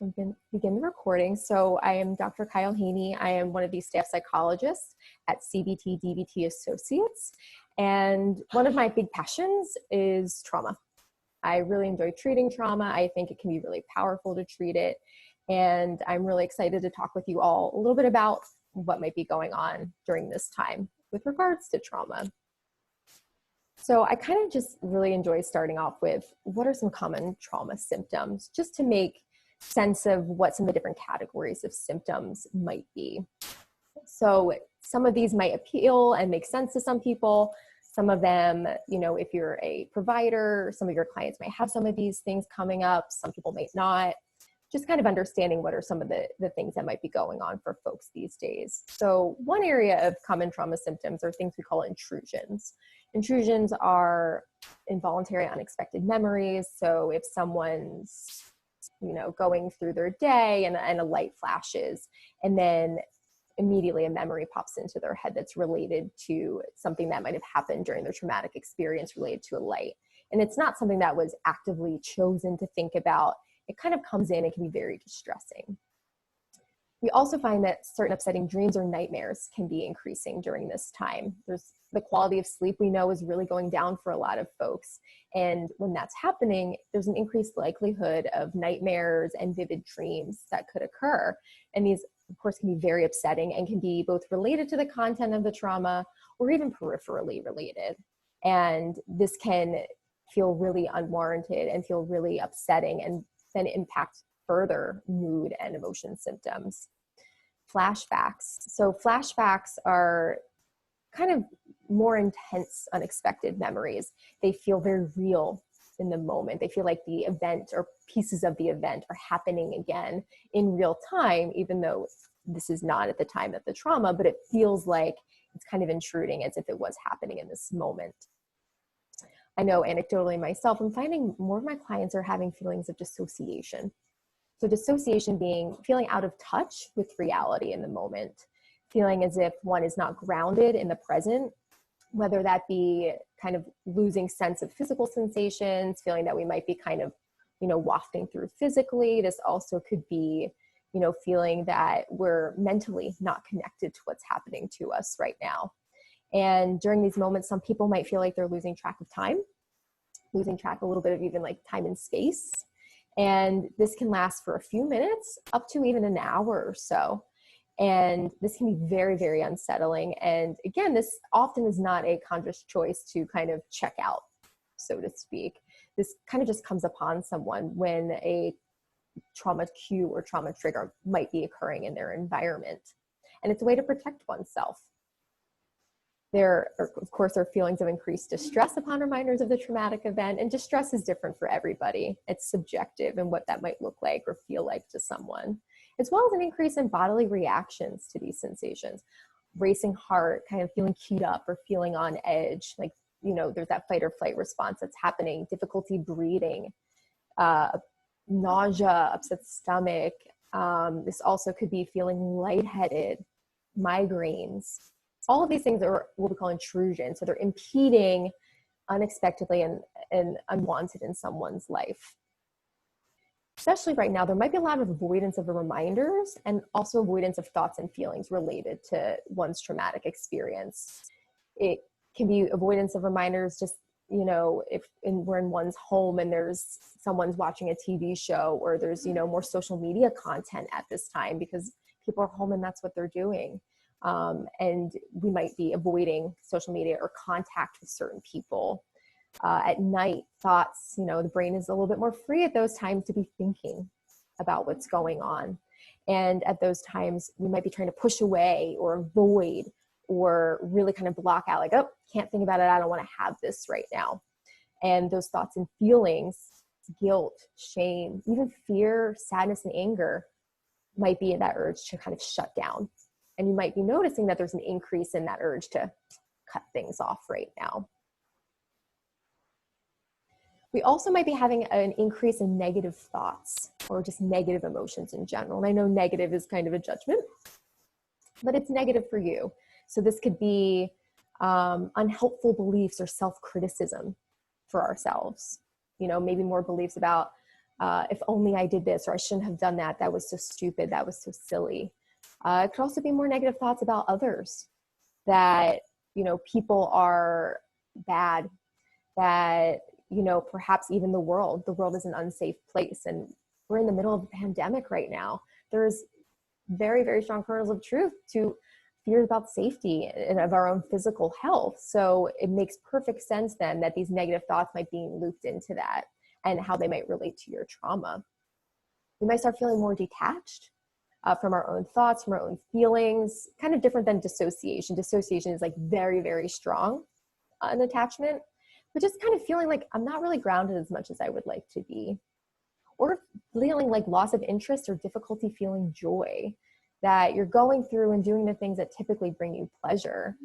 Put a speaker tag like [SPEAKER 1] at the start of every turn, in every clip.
[SPEAKER 1] Begin the recording. So I am Dr. Kyle Haney. I am one of the staff psychologists at CBT DBT Associates. And one of my big passions is trauma. I really enjoy treating trauma. I think it can be really powerful to treat it. And I'm really excited to talk with you all a little bit about what might be going on during this time with regards to trauma. So I kind of just really enjoy starting off with what are some common trauma symptoms, just to make sense of what some of the different categories of symptoms might be. So some of these might appeal and make sense to some people. Some of them, if you're a provider, some of your clients might have some of these things coming up. Some people might not. Just kind of understanding what are some of the things that might be going on for folks these days. So one area of common trauma symptoms are things we call intrusions. Intrusions are involuntary, unexpected memories. So if someone's going through their day and a light flashes, and then immediately a memory pops into their head that's related to something that might have happened during their traumatic experience related to a light. And it's not something that was actively chosen to think about. It kind of comes in and can be very distressing. We also find that certain upsetting dreams or nightmares can be increasing during this time. There's the quality of sleep we know is really going down for a lot of folks. And when that's happening, there's an increased likelihood of nightmares and vivid dreams that could occur. And these, of course, can be very upsetting and can be both related to the content of the trauma or even peripherally related. And this can feel really unwarranted and feel really upsetting and then impact further mood and emotion symptoms. Flashbacks. So flashbacks are kind of more intense, unexpected memories. They feel very real in the moment. They feel like the event or pieces of the event are happening again in real time, even though this is not at the time of the trauma, but it feels like it's kind of intruding as if it was happening in this moment. I know anecdotally myself, I'm finding more of my clients are having feelings of dissociation. So dissociation being feeling out of touch with reality in the moment, feeling as if one is not grounded in the present, whether that be kind of losing sense of physical sensations, feeling that we might be kind of, wafting through physically. This also could be, feeling that we're mentally not connected to what's happening to us right now. And during these moments, some people might feel like they're losing track of time, losing track a little bit of even like time and space. And this can last for a few minutes, up to even an hour or so. And this can be very, very unsettling. And again, this often is not a conscious choice to kind of check out, so to speak. This kind of just comes upon someone when a trauma cue or trauma trigger might be occurring in their environment. And it's a way to protect oneself. There, of course, are feelings of increased distress upon reminders of the traumatic event, and distress is different for everybody. It's subjective in what that might look like or feel like to someone, as well as an increase in bodily reactions to these sensations. Racing heart, kind of feeling keyed up or feeling on edge, like, there's that fight or flight response that's happening, difficulty breathing, nausea, upset stomach. This also could be feeling lightheaded, migraines. All of these things are what we call intrusion. So they're impeding unexpectedly and unwanted in someone's life. Especially right now, there might be a lot of avoidance of the reminders and also avoidance of thoughts and feelings related to one's traumatic experience. It can be avoidance of reminders just, if we're in one's home and there's someone's watching a TV show, or there's, more social media content at this time because people are home and that's what they're doing. And we might be avoiding social media or contact with certain people. At night, thoughts, the brain is a little bit more free at those times to be thinking about what's going on. And at those times, we might be trying to push away or avoid or really kind of block out, like, oh, can't think about it. I don't want to have this right now. And those thoughts and feelings, guilt, shame, even fear, sadness, and anger might be in that urge to kind of shut down. And you might be noticing that there's an increase in that urge to cut things off right now. We also might be having an increase in negative thoughts or just negative emotions in general. And I know negative is kind of a judgment, but it's negative for you. So this could be unhelpful beliefs or self-criticism for ourselves. Maybe more beliefs about If only I did this, or I shouldn't have done that. That was so stupid. That was so silly. It could also be more negative thoughts about others, that, people are bad, that, perhaps even the world is an unsafe place. And we're in the middle of a pandemic right now. There's very, very strong kernels of truth to fears about safety and of our own physical health. So it makes perfect sense then that these negative thoughts might be looped into that and how they might relate to your trauma. We might start feeling more detached from our own thoughts, from our own feelings, kind of different than dissociation. Dissociation is like very, very strong in attachment, but just kind of feeling like I'm not really grounded as much as I would like to be. Or feeling like loss of interest or difficulty feeling joy, that you're going through and doing the things that typically bring you pleasure,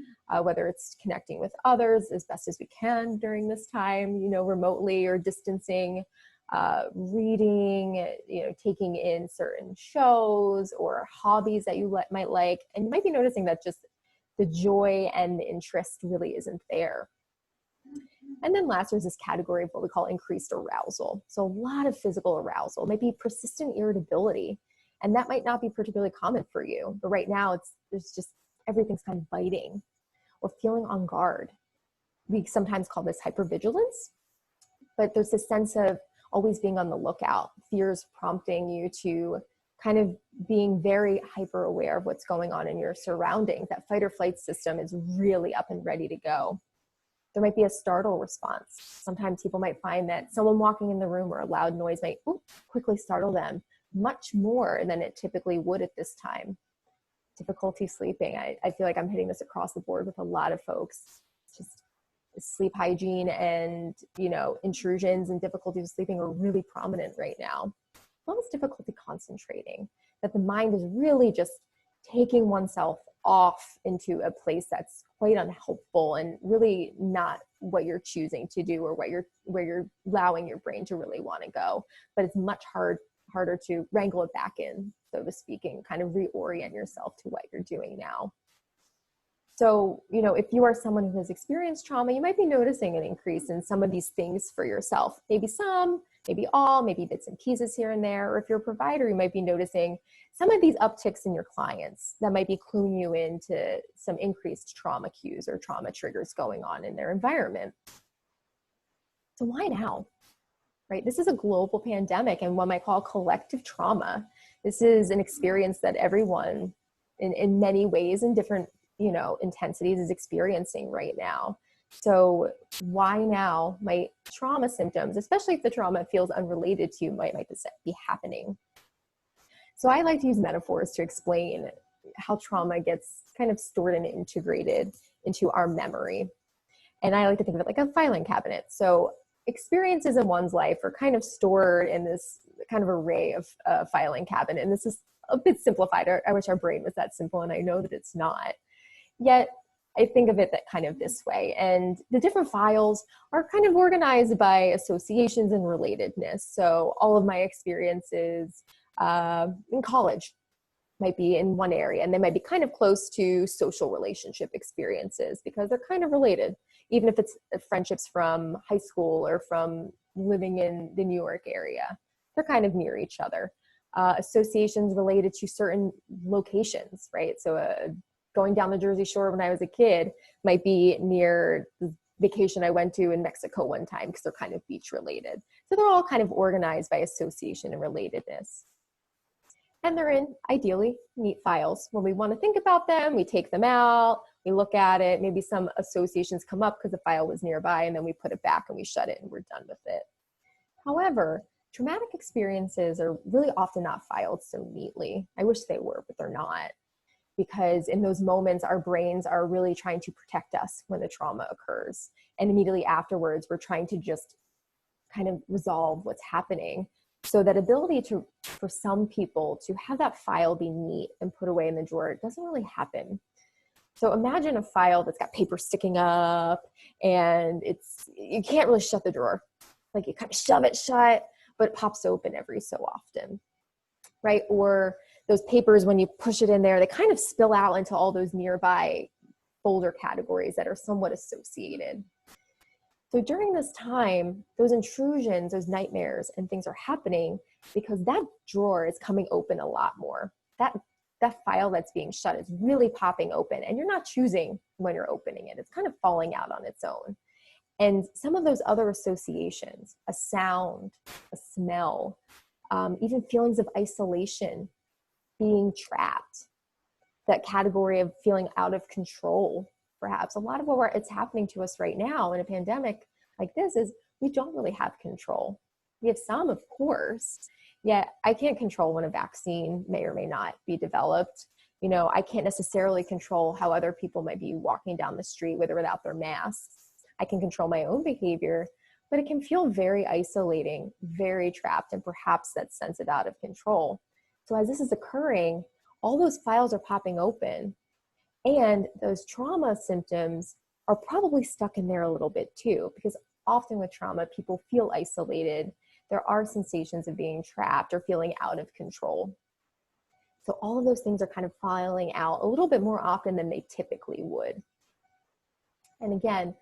[SPEAKER 1] whether it's connecting with others as best as we can during this time, remotely or distancing, reading, taking in certain shows or hobbies that you might like. And you might be noticing that just the joy and the interest really isn't there. And then last, there's this category of what we call increased arousal. So a lot of physical arousal, maybe persistent irritability. And that might not be particularly common for you, but right now there's just everything's kind of biting or feeling on guard. We sometimes call this hypervigilance, but there's this sense of always being on the lookout, fears prompting you to kind of being very hyper aware of what's going on in your surroundings. That fight or flight system is really up and ready to go. There might be a startle response. Sometimes people might find that someone walking in the room or a loud noise might quickly startle them much more than it typically would at this time. Difficulty sleeping. I feel like I'm hitting this across the board with a lot of folks. Just sleep hygiene and, intrusions and difficulty with sleeping are really prominent right now. As well as difficulty concentrating, that the mind is really just taking oneself off into a place that's quite unhelpful and really not what you're choosing to do or where you're allowing your brain to really want to go. But it's much harder to wrangle it back in, so to speak, and kind of reorient yourself to what you're doing now. So, if you are someone who has experienced trauma, you might be noticing an increase in some of these things for yourself. Maybe some, maybe all, maybe bits and pieces here and there. Or if you're a provider, you might be noticing some of these upticks in your clients that might be cluing you into some increased trauma cues or trauma triggers going on in their environment. So why now? Right? This is a global pandemic and what I might call collective trauma. This is an experience that everyone in many ways in different intensities is experiencing right now. So why now might trauma symptoms, especially if the trauma feels unrelated to you, might be happening? So I like to use metaphors to explain how trauma gets kind of stored and integrated into our memory. And I like to think of it like a filing cabinet. So experiences in one's life are kind of stored in this kind of array of filing cabinet. And this is a bit simplified. I wish our brain was that simple, and I know that it's not. Yet I think of it that kind of this way. And the different files are kind of organized by associations and relatedness. So all of my experiences in college might be in one area, and they might be kind of close to social relationship experiences because they're kind of related, even if it's friendships from high school or from living in the New York area. They're kind of near each other. Associations related to certain locations, right? So going down the Jersey Shore when I was a kid might be near the vacation I went to in Mexico one time because they're kind of beach related. So they're all kind of organized by association and relatedness. And they're in, ideally, neat files. When we want to think about them, we take them out, we look at it, maybe some associations come up because the file was nearby, and then we put it back and we shut it and we're done with it. However, traumatic experiences are really often not filed so neatly. I wish they were, but they're not. Because in those moments, our brains are really trying to protect us when the trauma occurs. And immediately afterwards, we're trying to just kind of resolve what's happening. So that ability for some people to have that file be neat and put away in the drawer, it doesn't really happen. So imagine a file that's got paper sticking up and you can't really shut the drawer. Like you kind of shove it shut, but it pops open every so often, right? Or those papers, when you push it in there, they kind of spill out into all those nearby folder categories that are somewhat associated. So during this time, those intrusions, those nightmares and things are happening because that drawer is coming open a lot more. That file that's being shut is really popping open, and you're not choosing when you're opening it. It's kind of falling out on its own. And some of those other associations, a sound, a smell, even feelings of isolation, being trapped, that category of feeling out of control, perhaps. A lot of it's happening to us right now in a pandemic like this is we don't really have control. We have some, of course, yet I can't control when a vaccine may or may not be developed. You know, I can't necessarily control how other people might be walking down the street with or without their masks. I can control my own behavior, but it can feel very isolating, very trapped, and perhaps that sense of out of control. So as this is occurring, all those files are popping open, and those trauma symptoms are probably stuck in there a little bit too, because often with trauma, people feel isolated. There are sensations of being trapped or feeling out of control. So all of those things are kind of filing out a little bit more often than they typically would. And again,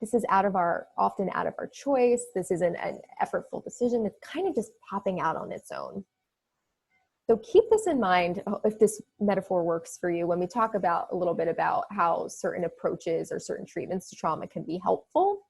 [SPEAKER 1] this is often out of our choice. This isn't an effortful decision. It's kind of just popping out on its own. So keep this in mind if this metaphor works for you when we talk about a little bit about how certain approaches or certain treatments to trauma can be helpful.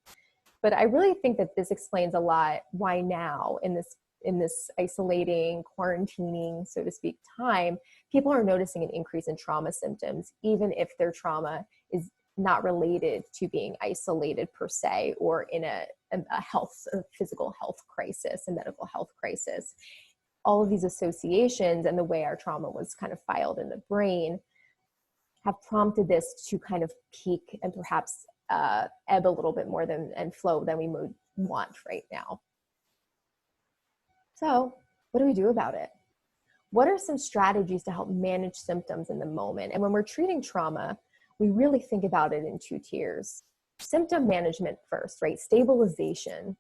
[SPEAKER 1] But I really think that this explains a lot why now in this isolating, quarantining, so to speak, time, people are noticing an increase in trauma symptoms, even if their trauma is not related to being isolated per se, or in a physical health crisis, a medical health crisis. All of these associations and the way our trauma was kind of filed in the brain have prompted this to kind of peak and perhaps ebb a little bit more and flow than we would want right now. So what do we do about it? What are some strategies to help manage symptoms in the moment? And when we're treating trauma, we really think about it in two tiers. Symptom management first, right? Stabilization.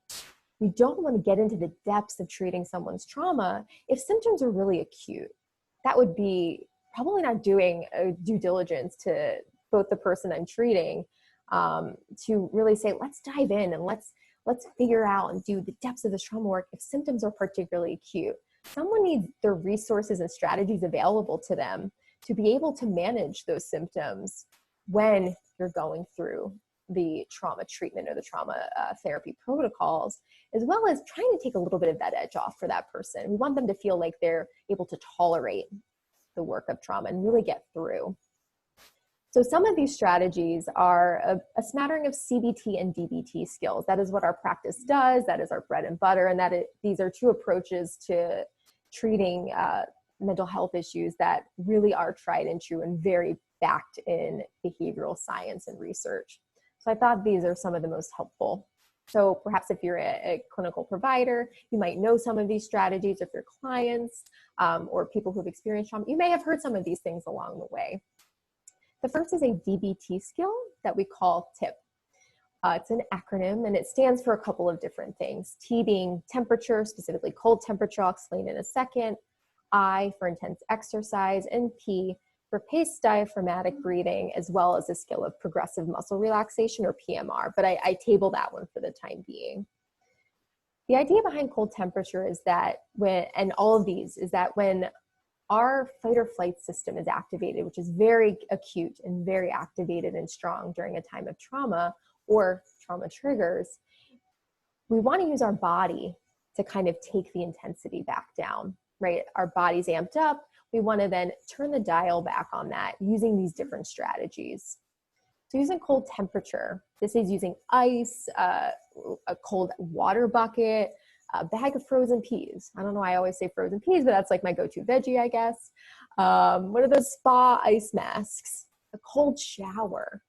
[SPEAKER 1] We don't want to get into the depths of treating someone's trauma if symptoms are really acute. That would be probably not doing due diligence to both the person I'm treating to really say, let's dive in and let's figure out and do the depths of this trauma work if symptoms are particularly acute. Someone needs their resources and strategies available to them to be able to manage those symptoms when you're going through the trauma treatment or the trauma therapy protocols, as well as trying to take a little bit of that edge off for that person. We want them to feel like they're able to tolerate the work of trauma and really get through. So some of these strategies are a smattering of CBT and DBT skills. That is what our practice does. That is our bread and butter. And these are two approaches to treating mental health issues that really are tried and true and very backed in behavioral science and research. So I thought these are some of the most helpful. So perhaps if you're a clinical provider, you might know some of these strategies. If you're clients or people who've experienced trauma, you may have heard some of these things along the way. The first is a DBT skill that we call TIP. It's an acronym and it stands for a couple of different things. T being temperature, specifically cold temperature, I'll explain in a second. I for intense exercise, and P for paced diaphragmatic breathing, as well as a skill of progressive muscle relaxation or PMR, but I table that one for the time being. The idea behind cold temperature is that when our fight or flight system is activated, which is very acute and very activated and strong during a time of trauma or trauma triggers, we want to use our body to kind of take the intensity back down, right? Our body's amped up. We want to then turn the dial back on that using these different strategies. So using cold temperature, this is using ice, a cold water bucket, a bag of frozen peas. I don't know why I always say frozen peas, but that's like my go-to veggie, I guess. What are those spa ice masks? A cold shower.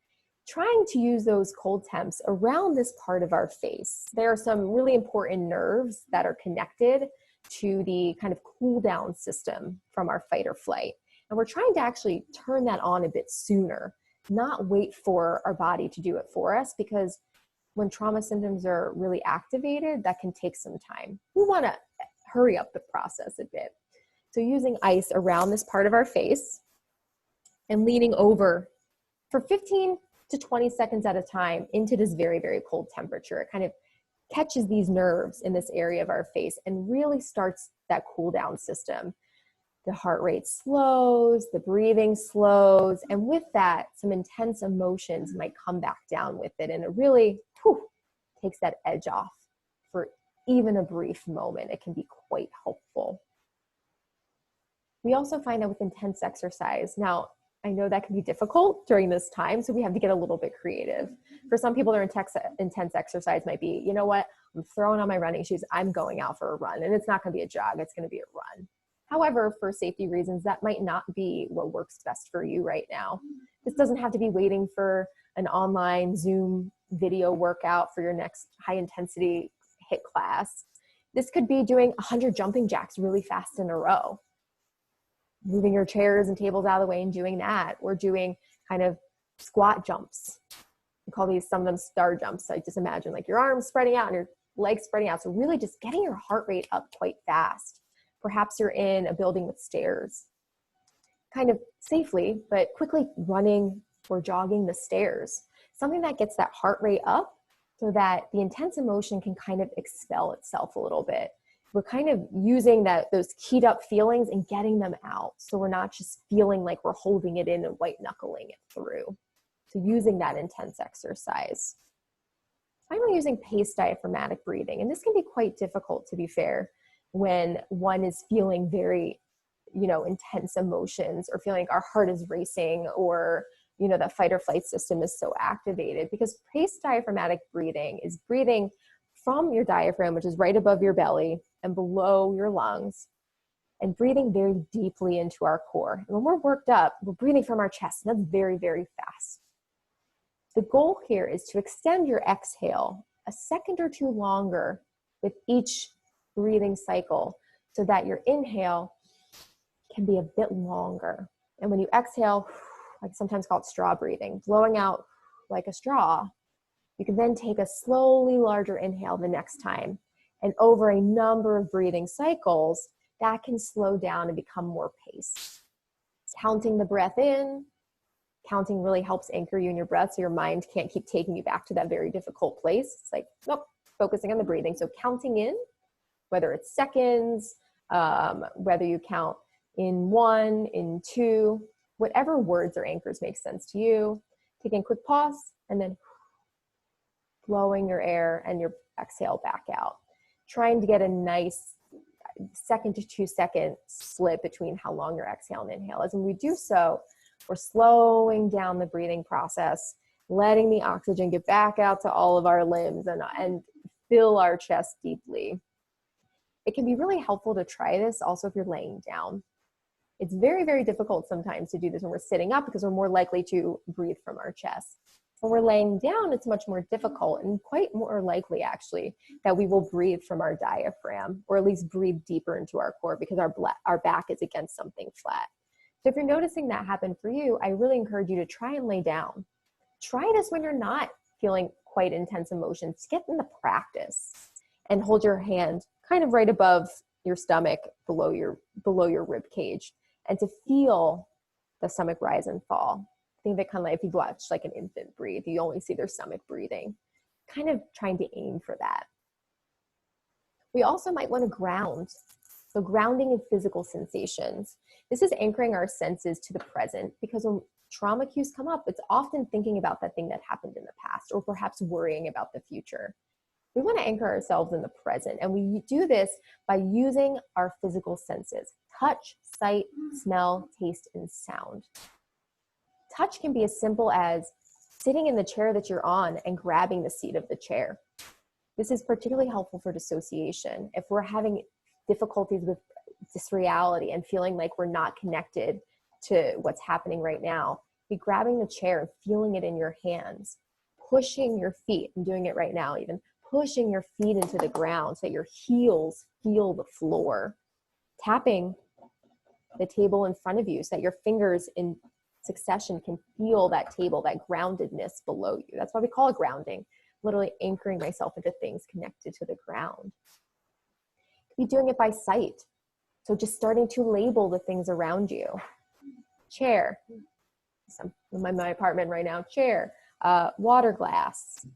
[SPEAKER 1] Trying to use those cold temps around this part of our face. There are some really important nerves that are connected to the kind of cool down system from our fight or flight. And we're trying to actually turn that on a bit sooner, not wait for our body to do it for us, because when trauma symptoms are really activated, that can take some time. We want to hurry up the process a bit. So using ice around this part of our face and leaning over for 15 to 20 seconds at a time into this very, very cold temperature. It kind of catches these nerves in this area of our face and really starts that cool down system. The heart rate slows, the breathing slows, and with that, some intense emotions might come back down with it, and it really takes that edge off for even a brief moment. It can be quite helpful. We also find that with intense exercise, now I know that can be difficult during this time, so we have to get a little bit creative. For some people, their intense exercise might be, you know what, I'm throwing on my running shoes, I'm going out for a run, and it's not going to be a jog, it's going to be a run. However, for safety reasons, that might not be what works best for you right now. This doesn't have to be waiting for an online Zoom video workout for your next high intensity HIIT class. This could be doing 100 jumping jacks really fast in a row. Moving your chairs and tables out of the way and doing that, or doing kind of squat jumps. We call these, some of them, star jumps. So I just imagine like your arms spreading out and your legs spreading out. So really just getting your heart rate up quite fast. Perhaps you're in a building with stairs, kind of safely, but quickly running or jogging the stairs. Something that gets that heart rate up so that the intense emotion can kind of expel itself a little bit. We're kind of using those keyed up feelings and getting them out. So we're not just feeling like we're holding it in and white knuckling it through. So using that intense exercise. Finally, using paced diaphragmatic breathing. And this can be quite difficult, to be fair, when one is feeling very, intense emotions, or feeling like our heart is racing, or, that fight or flight system is so activated, because paced diaphragmatic breathing is breathing from your diaphragm, which is right above your belly and below your lungs, and breathing very deeply into our core. And when we're worked up, we're breathing from our chest, and that's very, very fast. The goal here is to extend your exhale a second or two longer with each breathing cycle, so that your inhale can be a bit longer. And when you exhale, like sometimes called straw breathing, blowing out like a straw, you can then take a slowly larger inhale the next time. And over a number of breathing cycles, that can slow down and become more paced. Counting the breath in, counting really helps anchor you in your breath, so your mind can't keep taking you back to that very difficult place. It's like, nope, focusing on the breathing. So counting in, whether it's seconds, whether you count in 1, in 2, whatever words or anchors make sense to you. Taking a quick pause, and then blowing your air and your exhale back out. Trying to get a nice 2 to 2 second split between how long your exhale and inhale is. And we do so, we're slowing down the breathing process, letting the oxygen get back out to all of our limbs and fill our chest deeply. It can be really helpful to try this also if you're laying down. It's very, very difficult sometimes to do this when we're sitting up, because we're more likely to breathe from our chest. When we're laying down, it's much more difficult, and quite more likely actually that we will breathe from our diaphragm, or at least breathe deeper into our core, because our back is against something flat. So if you're noticing that happen for you, I really encourage you to try and lay down. Try this when you're not feeling quite intense emotions. Get in the practice and hold your hand kind of right above your stomach, below your rib cage, and to feel the stomach rise and fall. Think of it kind of like if you watch like an infant breathe, you only see their stomach breathing, kind of trying to aim for that. We also might want to ground. So grounding in physical sensations. This is anchoring our senses to the present, because when trauma cues come up, it's often thinking about that thing that happened in the past, or perhaps worrying about the future. We want to anchor ourselves in the present, and we do this by using our physical senses: touch, sight, smell, taste, and sound. Touch can be as simple as sitting in the chair that you're on and grabbing the seat of the chair. This is particularly helpful for dissociation. If we're having difficulties with this reality and feeling like we're not connected to what's happening right now, be grabbing the chair and feeling it in your hands, pushing your feet, I'm doing it right now even, pushing your feet into the ground so that your heels feel the floor, tapping the table in front of you so that your fingers in succession can feel that table, that groundedness below you. That's why we call it grounding, literally anchoring myself into things connected to the ground. Be doing it by sight. So just starting to label the things around you. Chair. I'm in my apartment right now. Chair. water glass,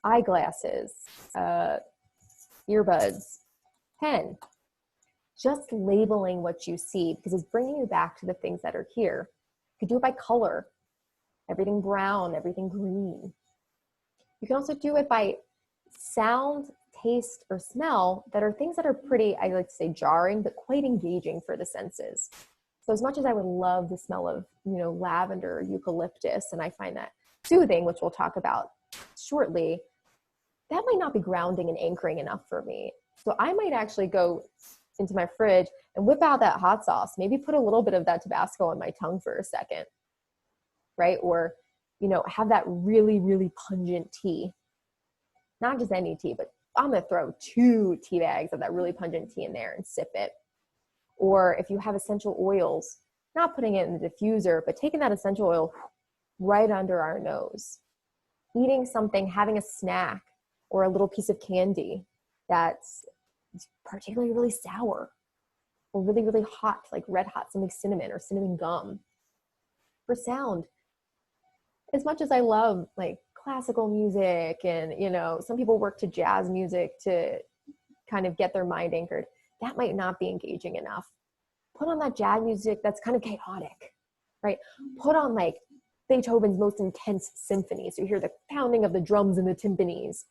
[SPEAKER 1] eyeglasses, earbuds, pen. Just labeling what you see, because it's bringing you back to the things that are here. You could do it by color, everything brown, everything green. You can also do it by sound, taste, or smell that are things that are pretty, I like to say jarring, but quite engaging for the senses. So as much as I would love the smell of, lavender or eucalyptus, and I find that soothing, which we'll talk about shortly, that might not be grounding and anchoring enough for me. So I might actually go into my fridge and whip out that hot sauce, maybe put a little bit of that Tabasco on my tongue for a second, right? Or, have that really, really pungent tea. Not just any tea, but I'm going to throw 2 tea bags of that really pungent tea in there and sip it. Or if you have essential oils, not putting it in the diffuser, but taking that essential oil right under our nose. Eating something, having a snack or a little piece of candy that's particularly really sour or really, really hot, like red hot, something cinnamon or cinnamon gum. For sound, as much as I love like classical music and, some people work to jazz music to kind of get their mind anchored, that might not be engaging enough. Put on that jazz music that's kind of chaotic, right? Put on like Beethoven's most intense symphony, so you hear the pounding of the drums and the timpanis.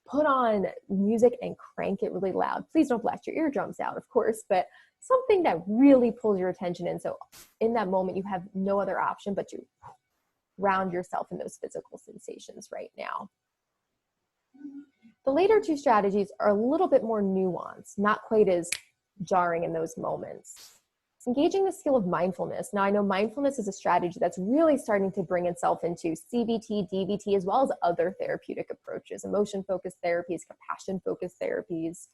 [SPEAKER 1] Put on music and crank it really loud. Please don't blast your eardrums out, of course, but something that really pulls your attention in. So in that moment, you have no other option but to ground yourself in those physical sensations right now. The later 2 strategies are a little bit more nuanced, not quite as jarring in those moments. Engaging the skill of mindfulness. Now, I know mindfulness is a strategy that's really starting to bring itself into CBT, DBT, as well as other therapeutic approaches, emotion-focused therapies, compassion-focused therapies.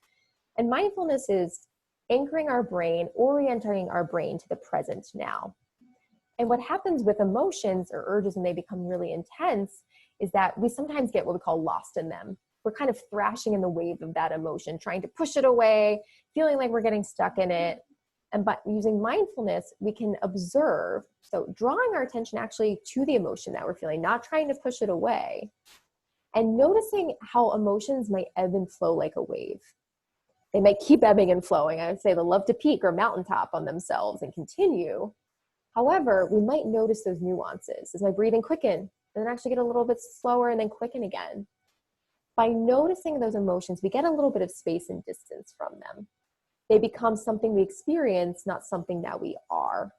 [SPEAKER 1] And mindfulness is anchoring our brain, orienting our brain to the present now. And what happens with emotions or urges when they become really intense is that we sometimes get what we call lost in them. We're kind of thrashing in the wave of that emotion, trying to push it away, feeling like we're getting stuck in it. And by using mindfulness, we can observe, so drawing our attention actually to the emotion that we're feeling, not trying to push it away, and noticing how emotions might ebb and flow like a wave. They might keep ebbing and flowing. I would say they love to peak or mountaintop on themselves and continue. However, we might notice those nuances. Does my breathing quicken and then actually get a little bit slower and then quicken again? By noticing those emotions, we get a little bit of space and distance from them. They become something we experience, not something that we are.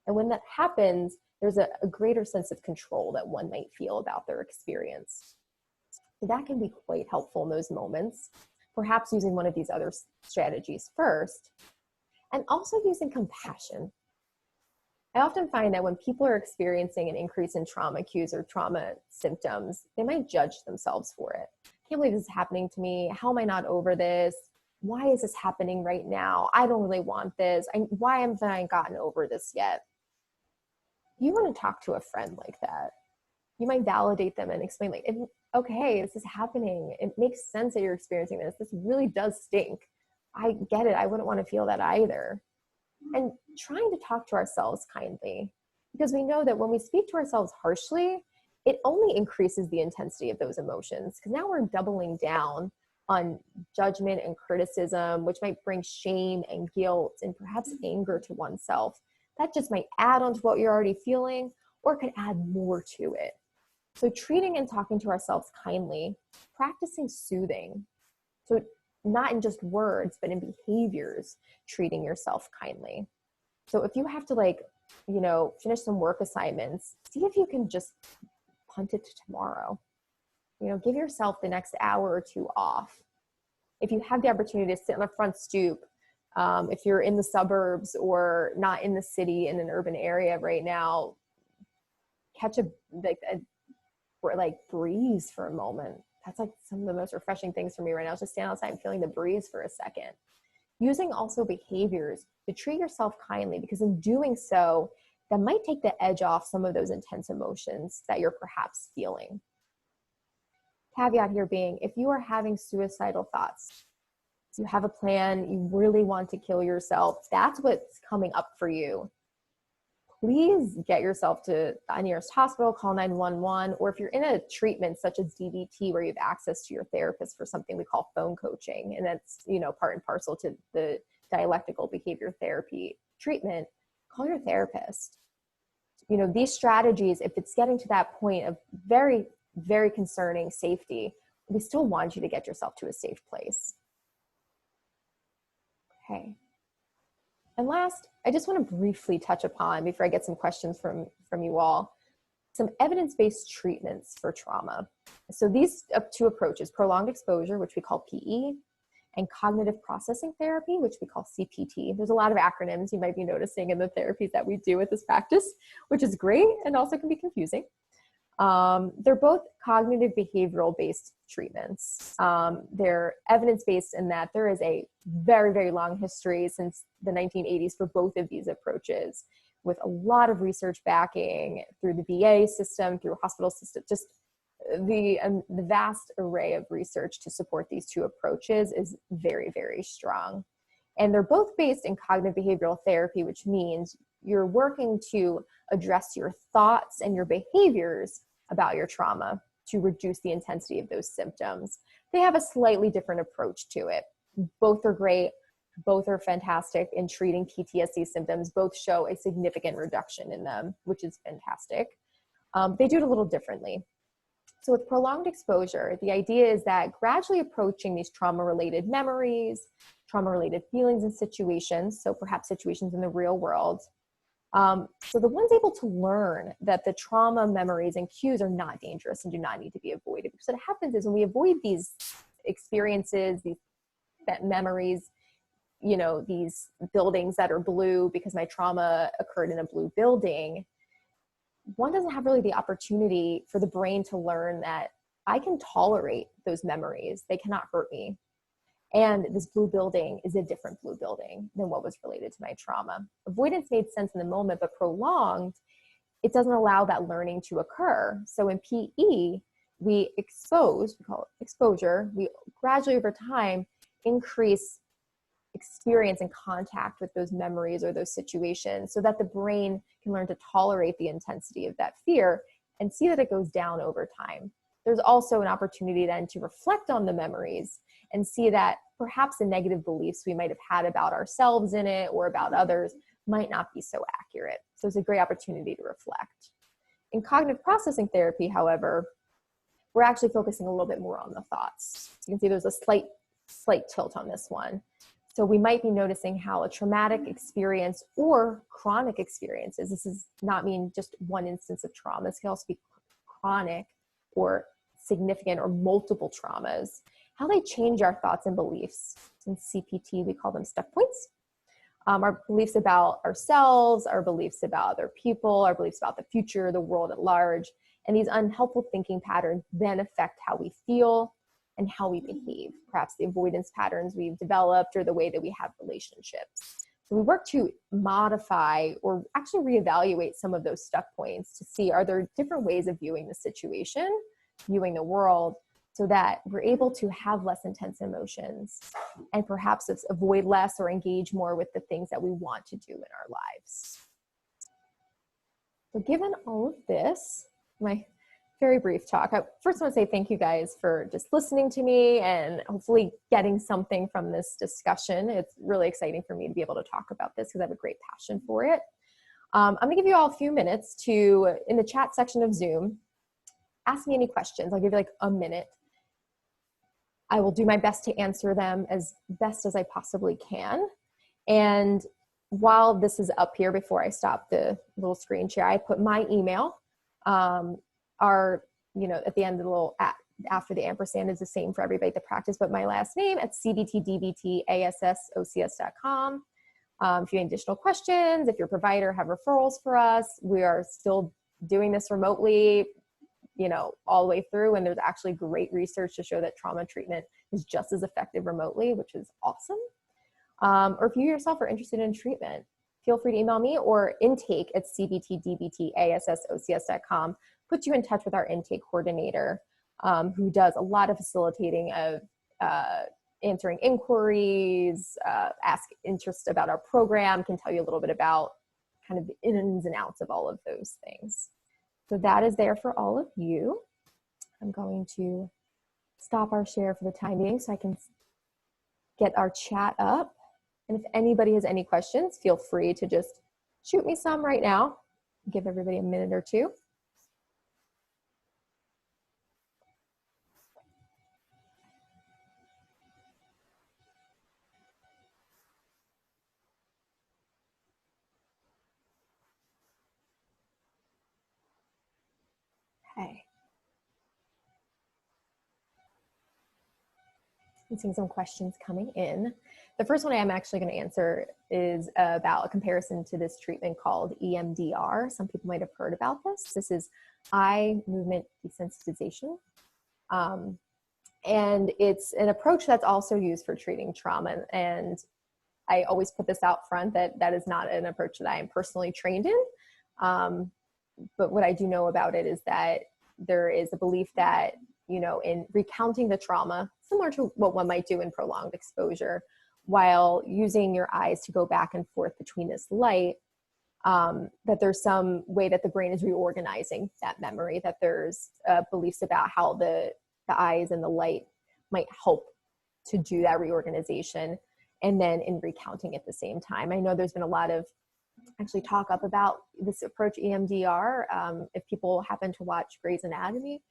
[SPEAKER 1] And when that happens, there's a greater sense of control that one might feel about their experience. So that can be quite helpful in those moments, perhaps using one of these other strategies first, and also using compassion. I often find that when people are experiencing an increase in trauma cues or trauma symptoms, they might judge themselves for it. I can't believe this is happening to me. How am I not over this? Why is this happening right now? I don't really want this. Why haven't I gotten over this yet? You want to talk to a friend like that. You might validate them and explain like, okay, this is happening. It makes sense that you're experiencing this. This really does stink. I get it. I wouldn't want to feel that either. And trying to talk to ourselves kindly, because we know that when we speak to ourselves harshly, it only increases the intensity of those emotions, because now we're doubling down on judgment and criticism, which might bring shame and guilt and perhaps anger to oneself. That just might add on to what you're already feeling, or could add more to it. So treating and talking to ourselves kindly, practicing soothing. So not in just words, but in behaviors, treating yourself kindly. So if you have to finish some work assignments, see if you can just punt it to tomorrow. Give yourself the next hour or 2 off. If you have the opportunity to sit on the front stoop, if you're in the suburbs or not in the city in an urban area right now, catch a breeze for a moment. That's like some of the most refreshing things for me right now, is just stand outside and feeling the breeze for a second. Using also behaviors to treat yourself kindly, because in doing so, that might take the edge off some of those intense emotions that you're perhaps feeling. Caveat here being, if you are having suicidal thoughts, you have a plan, you really want to kill yourself, that's what's coming up for you, please get yourself to the nearest hospital, call 911, or if you're in a treatment such as DBT where you have access to your therapist for something we call phone coaching, and that's, part and parcel to the dialectical behavior therapy treatment, call your therapist. These strategies, if it's getting to that point of very, very concerning safety, we still want you to get yourself to a safe place. Okay. And last, I just want to briefly touch upon, before I get some questions from you all, some evidence-based treatments for trauma. So these two approaches, prolonged exposure, which we call PE, and cognitive processing therapy, which we call CPT. There's a lot of acronyms you might be noticing in the therapies that we do with this practice, which is great and also can be confusing. They're both cognitive behavioral based treatments. They're evidence-based in that there is a very, very long history since the 1980s for both of these approaches, with a lot of research backing through the VA system, through hospital system, just the vast array of research to support these two approaches is very, very strong. And they're both based in cognitive behavioral therapy, which means you're working to address your thoughts and your behaviors about your trauma to reduce the intensity of those symptoms. They have a slightly different approach to it. Both are great. Both are fantastic in treating PTSD symptoms. Both show a significant reduction in them, which is fantastic. They do it a little differently. So with prolonged exposure, the idea is that gradually approaching these trauma-related memories, trauma-related feelings and situations, so perhaps situations in the real world. So the one's able to learn that the trauma memories and cues are not dangerous and do not need to be avoided. Because what happens is when we avoid these experiences, these memories, these buildings that are blue because my trauma occurred in a blue building, one doesn't have really the opportunity for the brain to learn that I can tolerate those memories. They cannot hurt me. And this blue building is a different blue building than what was related to my trauma. Avoidance made sense in the moment, but prolonged, it doesn't allow that learning to occur. So in PE, we call it exposure. We gradually over time increase experience and contact with those memories or those situations so that the brain can learn to tolerate the intensity of that fear and see that it goes down over time. There's also an opportunity then to reflect on the memories and see that perhaps the negative beliefs we might have had about ourselves in it or about others might not be so accurate. So it's a great opportunity to reflect. In cognitive processing therapy, however, we're actually focusing a little bit more on the thoughts. You can see there's a slight tilt on this one. So we might be noticing how a traumatic experience or chronic experiences, this does not mean just one instance of trauma, this can also be chronic or significant or multiple traumas, how they change our thoughts and beliefs. In CPT, we call them stuck points. Our beliefs about ourselves, our beliefs about other people, our beliefs about the future, the world at large. And these unhelpful thinking patterns then affect how we feel and how we behave, perhaps the avoidance patterns we've developed or the way that we have relationships. So we work to modify or actually reevaluate some of those stuck points to see, are there different ways of viewing the situation, viewing the world, so that we're able to have less intense emotions and perhaps avoid less or engage more with the things that we want to do in our lives. So given all of this, my very brief talk, I first want to say thank you guys for just listening to me and hopefully getting something from this discussion. It's really exciting for me to be able to talk about this because I have a great passion for it. I'm going to give you all a few minutes to, in the chat section of Zoom, ask me any questions. I'll give you like a minute. I will do my best to answer them as best as I possibly can. And while this is up here, before I stop the little screen share, I put my email. At the end of the little, after the ampersand is the same for everybody to practice, but my last name at cbtdbtassocs.com. If you have additional questions, if your provider have referrals for us, we are still doing this remotely, all the way through. And there's actually great research to show that trauma treatment is just as effective remotely, which is awesome. Or if you yourself are interested in treatment, feel free to email me or intake at cbtdbtassocs.com. Put you in touch with our intake coordinator, who does a lot of facilitating of answering inquiries, ask interest about our program, can tell you a little bit about kind of the ins and outs of all of those things. So that is there for all of you. I'm going to stop our share for the time being so I can get our chat up. And if anybody has any questions, feel free to just shoot me some right now. Give everybody a minute or two. Okay. I'm seeing some questions coming in. The first one I am actually going to answer is about a comparison to this treatment called EMDR. Some people might have heard about this. This is eye movement desensitization. And it's an approach that's also used for treating trauma. And I always put this out front that that is not an approach that I am personally trained in. But what I do know about it is that there is a belief that, you know, in recounting the trauma, similar to what one might do in prolonged exposure, while using your eyes to go back and forth between this light, that there's some way that the brain is reorganizing that memory, that there's beliefs about how the eyes and the light might help to do that reorganization, and then in recounting at the same time. I know there's been a lot of actually talk up about this approach EMDR. If people happen to watch Grey's Anatomy,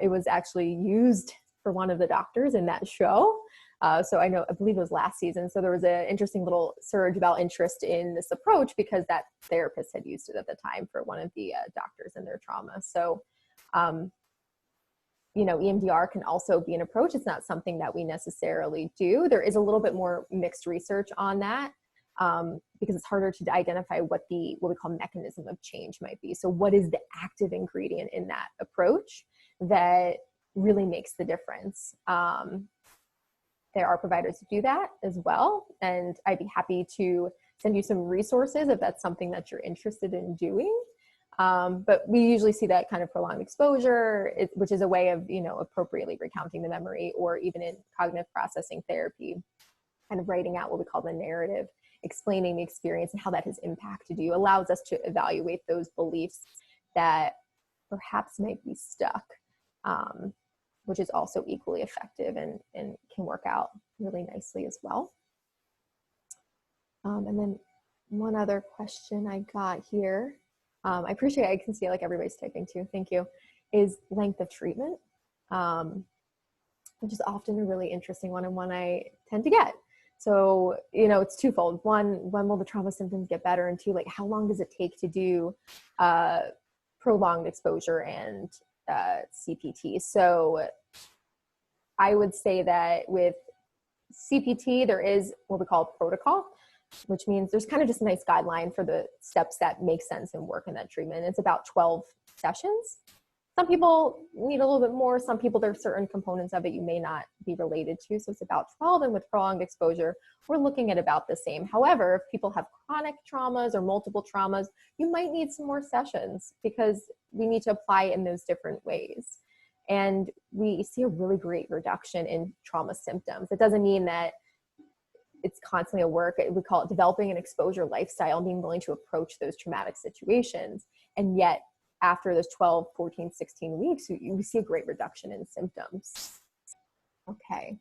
[SPEAKER 1] it was actually used for one of the doctors in that show. So I believe it was last season. So there was an interesting little surge about interest in this approach because that therapist had used it at the time for one of the doctors in their trauma. So, you know, EMDR can also be an approach. It's not something that we necessarily do. There is a little bit more mixed research on that because it's harder to identify what we call mechanism of change might be. So what is the active ingredient in that approach that really makes the difference? There are providers who do that as well. And I'd be happy to send you some resources if that's something that you're interested in doing. But we usually see that kind of prolonged exposure, which is a way of, you know, appropriately recounting the memory, or even in cognitive processing therapy, kind of writing out what we call the narrative, explaining the experience and how that has impacted you, allows us to evaluate those beliefs that perhaps might be stuck, which is also equally effective and can work out really nicely as well. And then one other question I got here, I appreciate, I can see like everybody's typing too, thank you, is length of treatment, which is often a really interesting one and one I tend to get. So, you know, it's twofold. One, when will the trauma symptoms get better? And two, like, how long does it take to do prolonged exposure and CPT? So I would say that with CPT, there is what we call protocol, which means there's kind of just a nice guideline for the steps that make sense and work in that treatment. It's about 12 sessions. Some people need a little bit more. Some people, there are certain components of it you may not be related to. So it's about 12, and with prolonged exposure, we're looking at about the same. However, if people have chronic traumas or multiple traumas, you might need some more sessions because we need to apply it in those different ways. And we see a really great reduction in trauma symptoms. It doesn't mean that it's constantly a work. We call it developing an exposure lifestyle, being willing to approach those traumatic situations. And yet, after those 12, 14, 16 weeks, we see a great reduction in symptoms. Okay.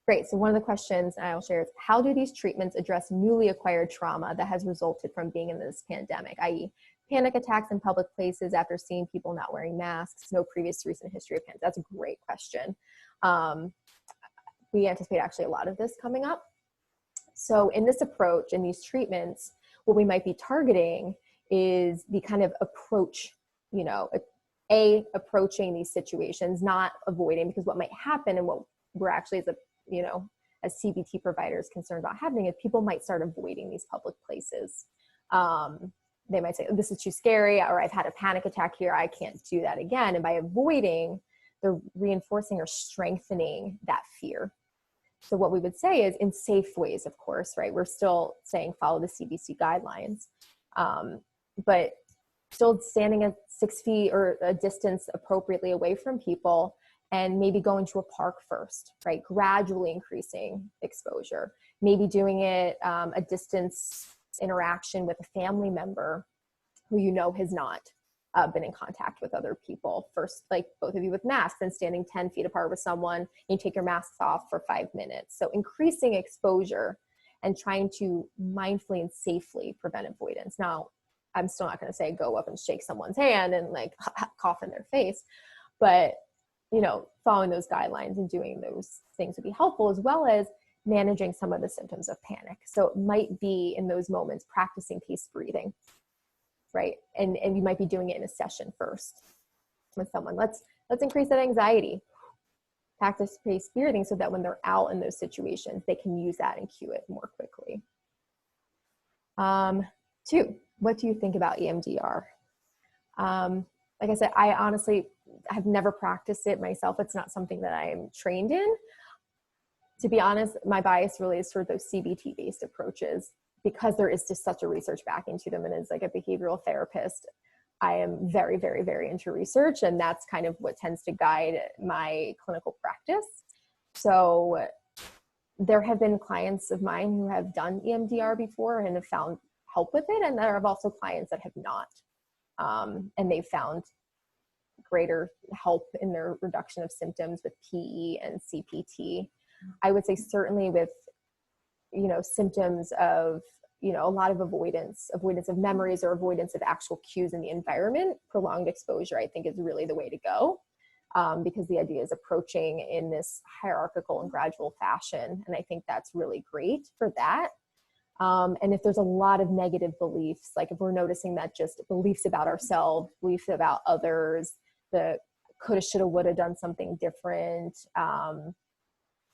[SPEAKER 1] Great. So one of the questions I'll share is, how do these treatments address newly acquired trauma that has resulted from being in this pandemic, i.e. panic attacks in public places after seeing people not wearing masks, no previous recent history of panic? That's a great question. We anticipate actually a lot of this coming up. So in this approach, in these treatments, what we might be targeting is the kind of approach, you know, approaching these situations, not avoiding, because what might happen and what we're actually as a, you know, as CBT providers concerned about happening is people might start avoiding these public places. They might say, this is too scary, or I've had a panic attack here, I can't do that again. And by avoiding, they're reinforcing or strengthening that fear. So what we would say is, in safe ways, of course, right? We're still saying follow the CDC guidelines, but still standing at 6 feet or a distance appropriately away from people, and maybe going to a park first, right? Gradually increasing exposure, maybe doing it a distance interaction with a family member who you know has not been in contact with other people. First, like both of you with masks, and standing 10 feet apart with someone, and you take your masks off for 5 minutes. So increasing exposure and trying to mindfully and safely prevent avoidance. Now, I'm still not going to say go up and shake someone's hand and like cough in their face, but you know, following those guidelines and doing those things would be helpful, as well as managing some of the symptoms of panic. So it might be in those moments practicing paced breathing, right? And you might be doing it in a session first with someone. Let's increase that anxiety. Practice paced breathing so that when they're out in those situations, they can use that and cue it more quickly. 2, what do you think about EMDR? Like I said, I honestly have never practiced it myself. It's not something that I am trained in. To be honest, my bias really is toward those CBT-based approaches, because there is just such a research back into them. And as like a behavioral therapist, I am very, very, very into research, and that's kind of what tends to guide my clinical practice. So there have been clients of mine who have done EMDR before and have found help with it. And there are also clients that have not. And they've found greater help in their reduction of symptoms with PE and CPT. I would say certainly with, you know, symptoms of, you know, a lot of avoidance of memories or avoidance of actual cues in the environment, prolonged exposure, I think is really the way to go. Because the idea is approaching in this hierarchical and gradual fashion. And I think that's really great for that. And if there's a lot of negative beliefs, like if we're noticing that just beliefs about ourselves, beliefs about others, the coulda, shoulda, woulda done something different,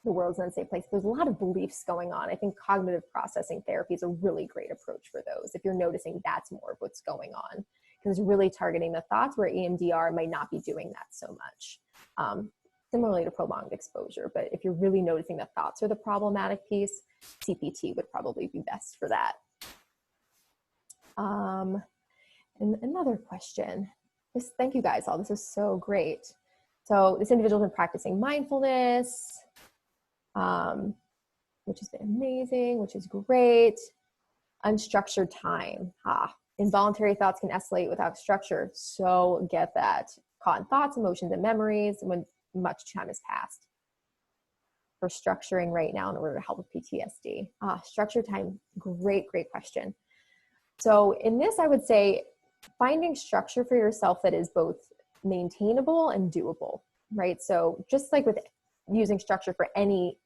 [SPEAKER 1] the world's an unsafe place. There's a lot of beliefs going on. I think cognitive processing therapy is a really great approach for those. If you're noticing that's more of what's going on, because it's really targeting the thoughts, where EMDR might not be doing that so much. Similarly to prolonged exposure, but if you're really noticing the thoughts are the problematic piece, CPT would probably be best for that. And another question. Thank you guys all. This is so great. So this individual's been practicing mindfulness, which has been amazing, which is great. Unstructured time. Involuntary thoughts can escalate without structure. So get that. Caught in thoughts, emotions, and memories when much time has passed. For structuring right now in order to help with PTSD. Structured time, great question. So in this, I would say finding structure for yourself that is both maintainable and doable, right? So just like with using structure for any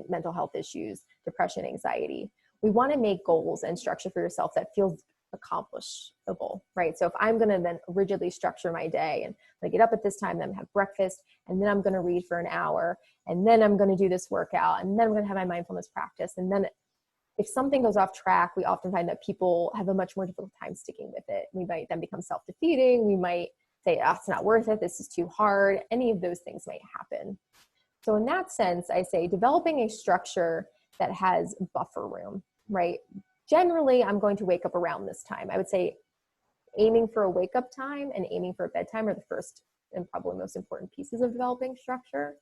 [SPEAKER 1] mental health issues, depression, anxiety, we want to make goals and structure for yourself that feels accomplishable, right? So if I'm going to then rigidly structure my day and I get up at this time, then have breakfast, and then I'm going to read for an hour, and then I'm going to do this workout, and then I'm going to have my mindfulness practice. And then if something goes off track, we often find that people have a much more difficult time sticking with it. We might then become self-defeating. We might say, it's not worth it. This is too hard. Any of those things might happen. So in that sense, I say developing a structure that has buffer room, right? Generally, I'm going to wake up around this time. I would say aiming for a wake up time and aiming for a bedtime are the first and probably most important pieces of developing structure,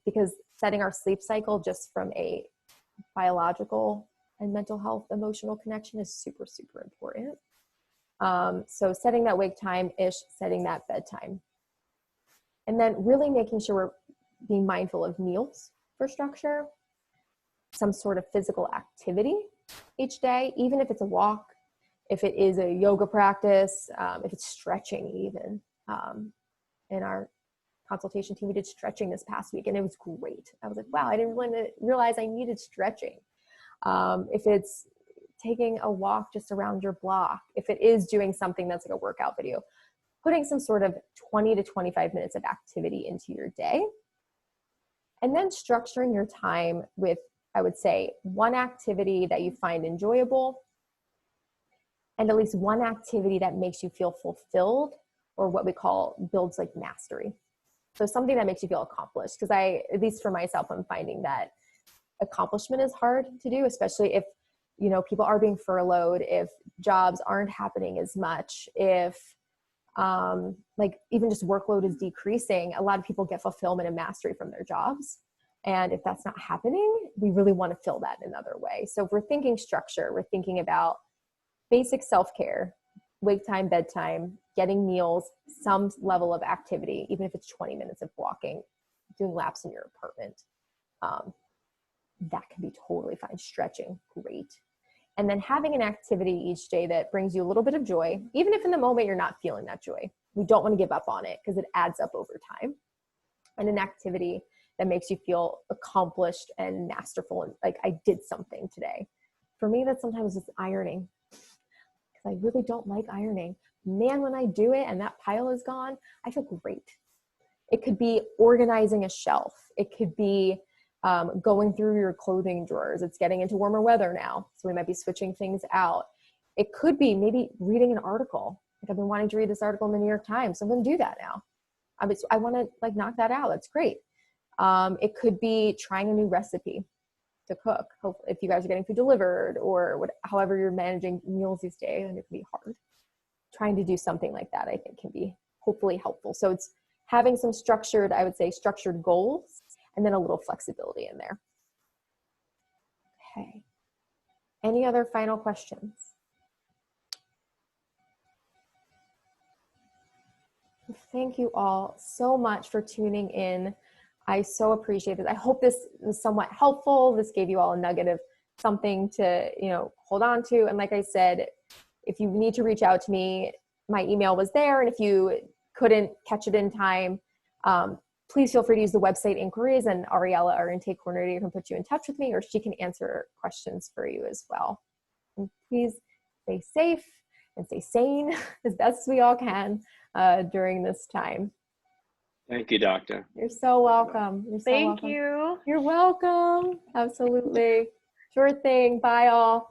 [SPEAKER 1] because setting our sleep cycle just from a biological and mental health, emotional connection is super, super important. So setting that wake time-ish, setting that bedtime. And then really making sure we're being mindful of meals for structure, some sort of physical activity each day, even if it's a walk, if it is a yoga practice, if it's stretching even. In our consultation team, we did stretching this past week and it was great. I was like, wow, I didn't really realize I needed stretching. If it's taking a walk just around your block, if it is doing something that's like a workout video, putting some sort of 20 to 25 minutes of activity into your day, and then structuring your time with, I would say, one activity that you find enjoyable and at least one activity that makes you feel fulfilled, or what we call builds like mastery. So something that makes you feel accomplished, because at least for myself, I'm finding that accomplishment is hard to do, especially if, you know, people are being furloughed, if jobs aren't happening as much, if like even just workload is decreasing. A lot of people get fulfillment and mastery from their jobs. And if that's not happening, we really want to fill that in another way. So if we're thinking structure, we're thinking about basic self-care, wake time, bedtime, getting meals, some level of activity, even if it's 20 minutes of walking, doing laps in your apartment. That can be totally fine. Stretching, great. And then having an activity each day that brings you a little bit of joy, even if in the moment you're not feeling that joy. We don't want to give up on it because it adds up over time. And an activity that makes you feel accomplished and masterful and like I did something today. For me, that's sometimes just ironing, because I really don't like ironing. Man, when I do it and that pile is gone, I feel great. It could be organizing a shelf. It could be going through your clothing drawers. It's getting into warmer weather now, so we might be switching things out. It could be maybe reading an article. Like I've been wanting to read this article in the New York Times, so I'm going to do that now. I want to like knock that out. That's great. It could be trying a new recipe to cook. Hopefully, if you guys are getting food delivered or however you're managing meals these days, and it can be hard. Trying to do something like that, I think, can be hopefully helpful. So it's having some structured, I would say, structured goals, and then a little flexibility in there. Okay. Any other final questions? Thank you all so much for tuning in. I so appreciate it. I hope this was somewhat helpful. This gave you all a nugget of something to, hold on to. And like I said, if you need to reach out to me, my email was there. And if you couldn't catch it in time, please feel free to use the website inquiries, and Ariella, our intake coordinator, can put you in touch with me, or she can answer questions for you as well. And please stay safe and stay sane as best as we all can during this time.
[SPEAKER 2] Thank you, doctor.
[SPEAKER 1] You're so welcome.
[SPEAKER 3] Thank you.
[SPEAKER 1] You're welcome. Absolutely. Sure thing. Bye all.